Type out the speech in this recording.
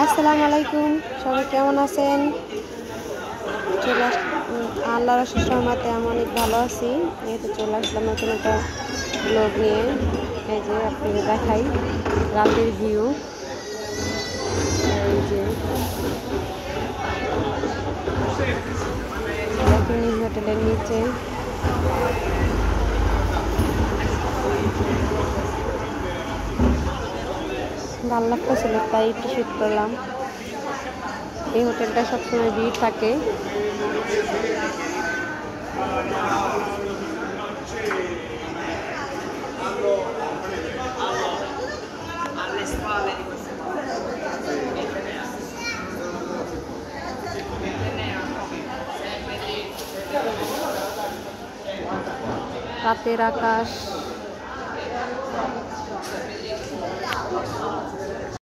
আসসালামু আলাইকুম, সবাই কেমন আছেন? চলে আস আল্লাহর অশেষ রহমতে আমি অনেক ভালো আছি। এই তো চলে আসলাম নতুন একটা ব্লগ নিয়ে। এই যে আপনাদের দেখাই রাতের ভিউ। এই যে দেখেন হোটেলের নিচে ভালো লাগতেছিল, তাই একটু শুট করলাম। এই হোটেলটা সবসময় ভিড় থাকে। রাতের আকাশ